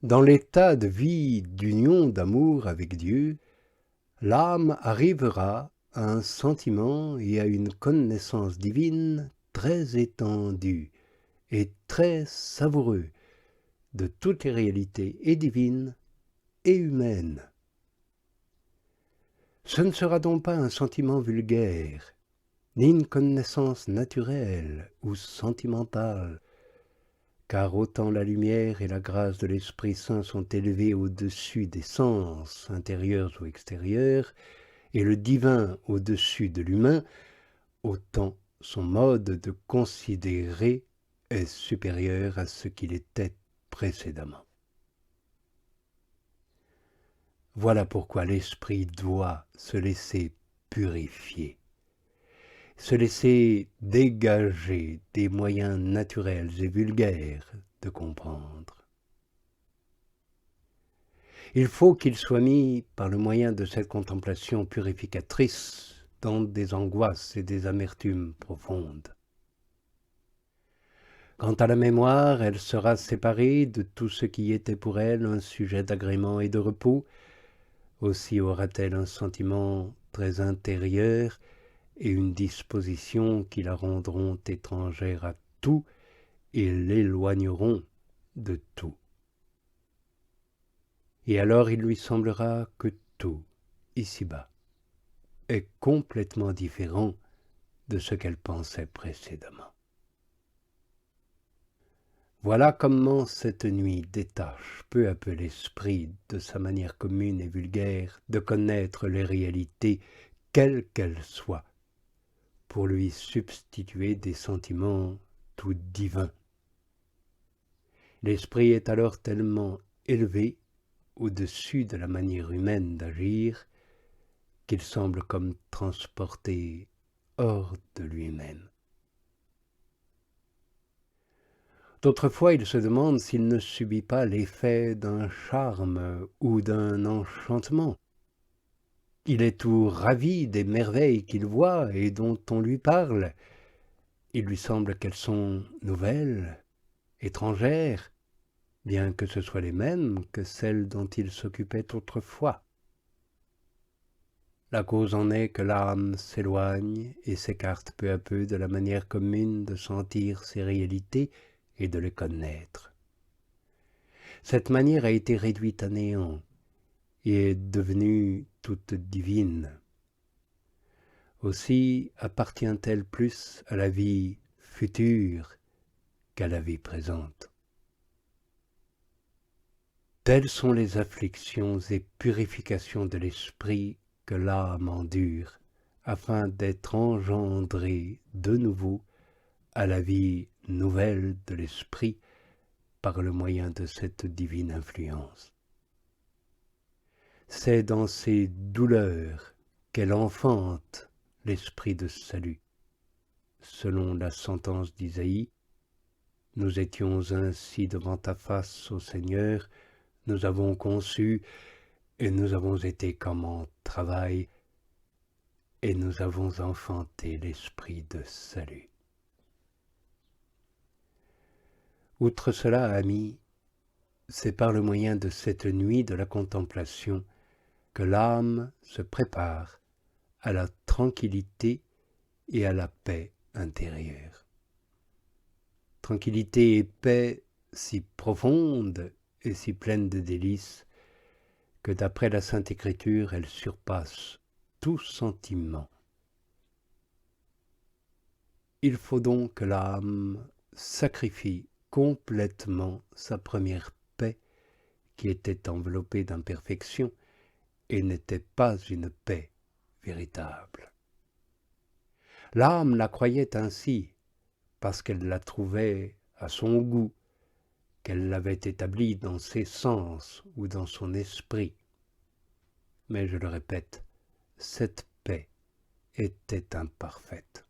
Dans l'état de vie d'union d'amour avec Dieu, l'âme arrivera à un sentiment et à une connaissance divine très étendue et très savoureux de toutes les réalités et divines et humaines. Ce ne sera donc pas un sentiment vulgaire, ni une connaissance naturelle ou sentimentale, car autant la lumière et la grâce de l'Esprit Saint sont élevées au-dessus des sens intérieurs ou extérieurs, et le divin au-dessus de l'humain, autant son mode de considérer est supérieur à ce qu'il était précédemment. Voilà pourquoi l'esprit doit se laisser purifier, se laisser dégager des moyens naturels et vulgaires de comprendre. Il faut qu'il soit mis, par le moyen de cette contemplation purificatrice, dans des angoisses et des amertumes profondes. Quant à la mémoire, elle sera séparée de tout ce qui était pour elle un sujet d'agrément et de repos. Aussi aura-t-elle un sentiment très intérieur et une disposition qui la rendront étrangère à tout et l'éloigneront de tout. Et alors il lui semblera que tout, ici-bas, est complètement différent de ce qu'elle pensait précédemment. Voilà comment cette nuit détache peu à peu l'esprit de sa manière commune et vulgaire de connaître les réalités, quelles qu'elles soient, pour lui substituer des sentiments tout divins. L'esprit est alors tellement élevé au-dessus de la manière humaine d'agir qu'il semble comme transporté hors de lui-même. D'autres fois, il se demande s'il ne subit pas l'effet d'un charme ou d'un enchantement. Il est tout ravi des merveilles qu'il voit et dont on lui parle. Il lui semble qu'elles sont nouvelles, étrangères, bien que ce soient les mêmes que celles dont il s'occupait autrefois. La cause en est que l'âme s'éloigne et s'écarte peu à peu de la manière commune de sentir ces réalités et de les connaître. Cette manière a été réduite à néant et est devenue toute divine. Aussi appartient-elle plus à la vie future qu'à la vie présente. Telles sont les afflictions et purifications de l'esprit que l'âme endure, afin d'être engendrée de nouveau à la vie nouvelle de l'esprit par le moyen de cette divine influence. C'est dans ces douleurs qu'elle enfante l'esprit de salut. Selon la sentence d'Isaïe, « Nous étions ainsi devant ta face, ô Seigneur, nous avons conçu, et nous avons été comme en travail, et nous avons enfanté l'esprit de salut. » Outre cela, amis, c'est par le moyen de cette nuit de la contemplation que l'âme se prépare à la tranquillité et à la paix intérieure. Tranquillité et paix si profondes et si pleines de délices que d'après la Sainte Écriture, elles surpassent tout sentiment. Il faut donc que l'âme sacrifie complètement sa première paix qui était enveloppée d'imperfection et n'était pas une paix véritable. L'âme la croyait ainsi parce qu'elle la trouvait à son goût, qu'elle l'avait établie dans ses sens ou dans son esprit. Mais je le répète, cette paix était imparfaite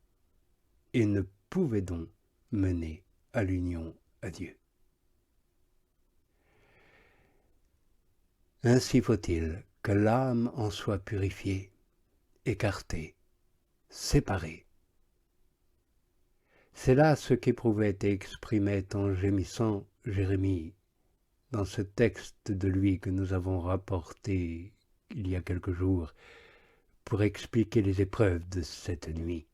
et ne pouvait donc mener à l'union à Dieu. Ainsi faut-il que l'âme en soit purifiée, écartée, séparée. C'est là ce qu'éprouvait et exprimait en gémissant Jérémie dans ce texte de lui que nous avons rapporté il y a quelques jours pour expliquer les épreuves de cette nuit.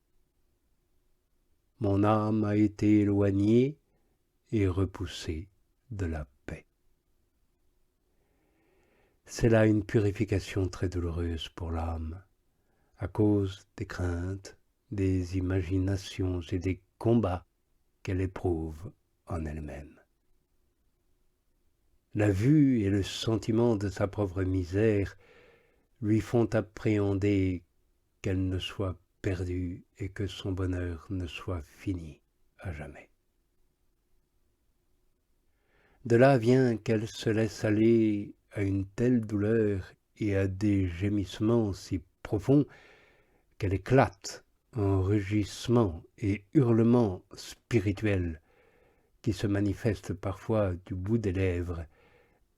Mon âme a été éloignée et repoussée de la paix. C'est là une purification très douloureuse pour l'âme, à cause des craintes, des imaginations et des combats qu'elle éprouve en elle-même. La vue et le sentiment de sa pauvre misère lui font appréhender qu'elle ne soit perdue et que son bonheur ne soit fini à jamais. De là vient qu'elle se laisse aller à une telle douleur et à des gémissements si profonds qu'elle éclate en rugissements et hurlements spirituels qui se manifestent parfois du bout des lèvres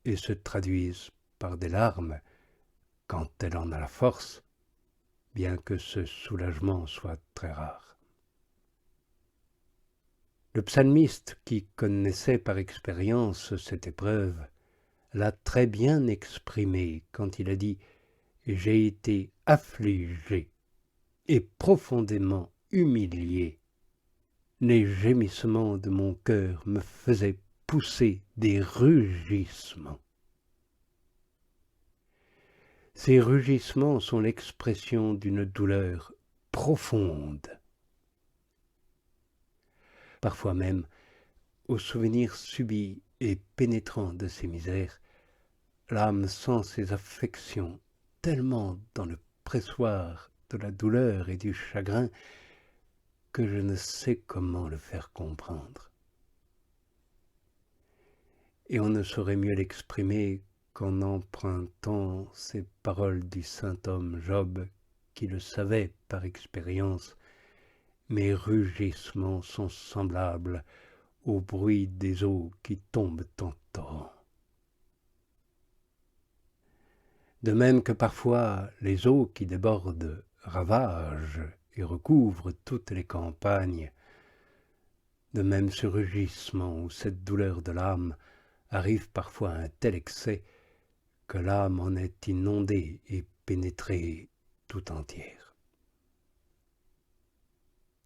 et se traduisent par des larmes quand elle en a la force, bien que ce soulagement soit très rare. Le psalmiste, qui connaissait par expérience cette épreuve, l'a très bien exprimé quand il a dit « J'ai été affligé et profondément humilié. Les gémissements de mon cœur me faisaient pousser des rugissements. » Ces rugissements sont l'expression d'une douleur profonde. Parfois même, au souvenir subit et pénétrant de ces misères, l'âme sent ses affections tellement dans le pressoir de la douleur et du chagrin que je ne sais comment le faire comprendre. Et on ne saurait mieux l'exprimer qu'en empruntant ces paroles du saint homme Job, qui le savait par expérience. Mes rugissements sont semblables au bruit des eaux qui tombent en torrent. De même que parfois les eaux qui débordent ravagent et recouvrent toutes les campagnes, de même ce rugissement ou cette douleur de l'âme arrive parfois à un tel excès que l'âme en est inondée et pénétrée tout entière.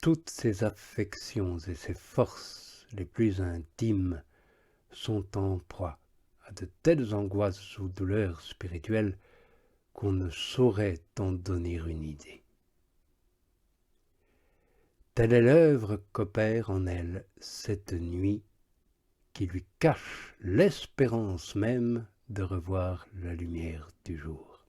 Toutes ces affections et ces forces les plus intimes sont en proie à de telles angoisses ou douleurs spirituelles qu'on ne saurait en donner une idée. Telle est l'œuvre qu'opère en elle cette nuit qui lui cache l'espérance même de revoir la lumière du jour.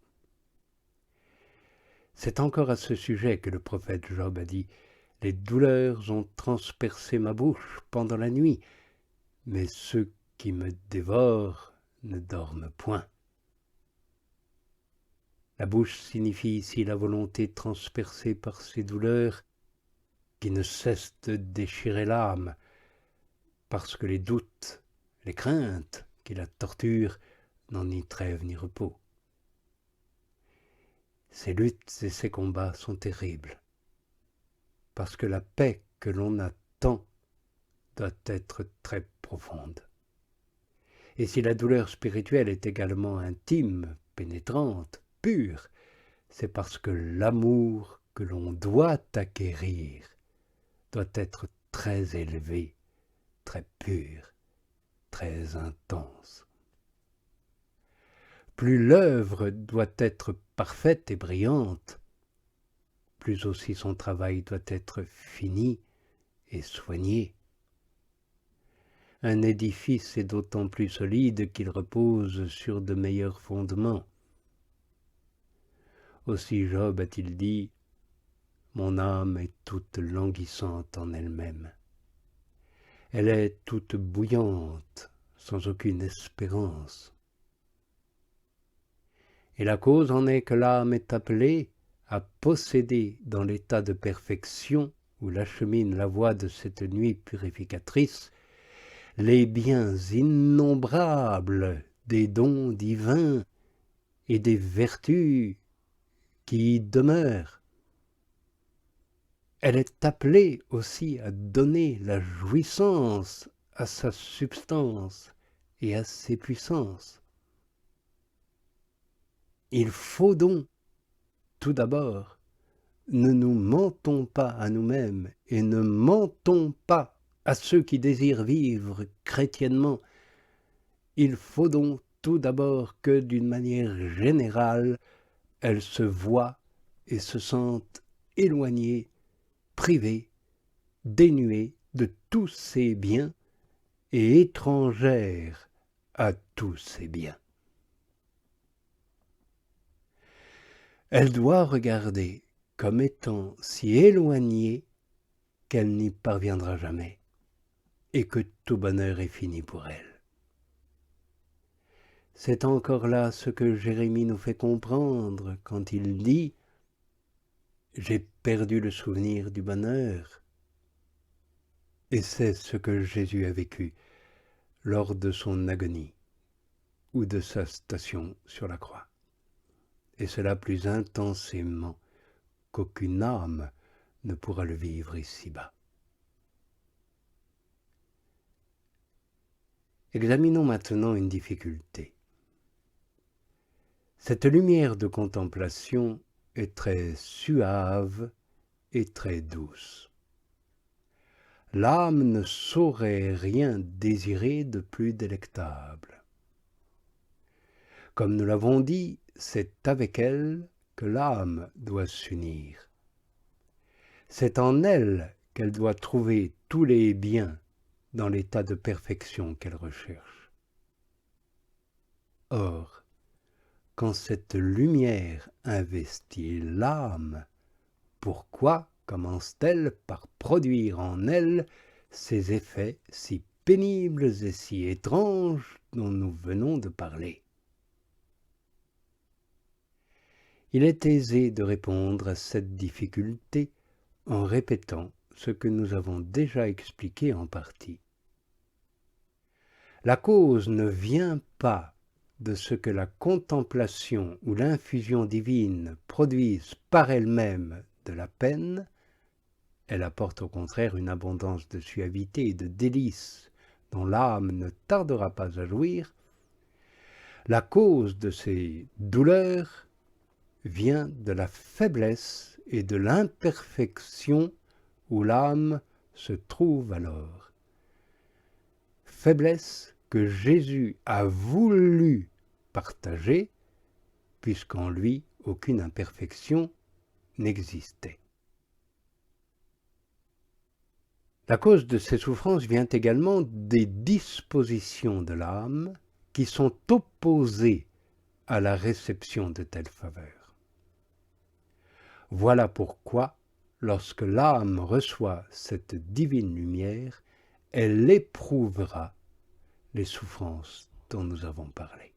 C'est encore à ce sujet que le prophète Job a dit « Les douleurs ont transpercé ma bouche pendant la nuit, mais ceux qui me dévorent ne dorment point. » La bouche signifie ici la volonté transpercée par ces douleurs qui ne cessent de déchirer l'âme, parce que les doutes, les craintes qui la torturent n'ont ni trêve ni repos. Ces luttes et ces combats sont terribles, parce que la paix que l'on attend doit être très profonde. Et si la douleur spirituelle est également intime, pénétrante, pure, c'est parce que l'amour que l'on doit acquérir doit être très élevé, très pur, très intense. Plus l'œuvre doit être parfaite et brillante, plus aussi son travail doit être fini et soigné. Un édifice est d'autant plus solide qu'il repose sur de meilleurs fondements. Aussi Job a-t-il dit « Mon âme est toute languissante en elle-même. Elle est toute bouillante, sans aucune espérance. » Et la cause en est que l'âme est appelée à posséder dans l'état de perfection où l'achemine la voie de cette nuit purificatrice les biens innombrables des dons divins et des vertus qui y demeurent. Elle est appelée aussi à donner la jouissance à sa substance et à ses puissances. Il faut donc, tout d'abord, ne nous mentons pas à nous-mêmes et ne mentons pas à ceux qui désirent vivre chrétiennement. Il faut donc tout d'abord que, d'une manière générale, elles se voient et se sentent éloignées, privées, dénuées de tous ces biens et étrangères à tous ces biens. Elle doit regarder comme étant si éloignée qu'elle n'y parviendra jamais et que tout bonheur est fini pour elle. C'est encore là ce que Jérémie nous fait comprendre quand il dit « J'ai perdu le souvenir du bonheur ». Et c'est ce que Jésus a vécu lors de son agonie ou de sa station sur la croix. Et cela plus intensément qu'aucune âme ne pourra le vivre ici-bas. Examinons maintenant une difficulté. Cette lumière de contemplation est très suave et très douce. L'âme ne saurait rien désirer de plus délectable. Comme nous l'avons dit, c'est avec elle que l'âme doit s'unir. C'est en elle qu'elle doit trouver tous les biens dans l'état de perfection qu'elle recherche. Or, quand cette lumière investit l'âme, pourquoi commence-t-elle par produire en elle ces effets si pénibles et si étranges dont nous venons de parler? Il est aisé de répondre à cette difficulté en répétant ce que nous avons déjà expliqué en partie. La cause ne vient pas de ce que la contemplation ou l'infusion divine produisent par elle-même de la peine, elle apporte au contraire une abondance de suavité et de délices dont l'âme ne tardera pas à jouir. La cause de ces douleurs vient de la faiblesse et de l'imperfection où l'âme se trouve alors. Faiblesse que Jésus a voulu partager, puisqu'en lui aucune imperfection n'existait. La cause de ces souffrances vient également des dispositions de l'âme qui sont opposées à la réception de telles faveurs. Voilà pourquoi, lorsque l'âme reçoit cette divine lumière, elle éprouvera les souffrances dont nous avons parlé.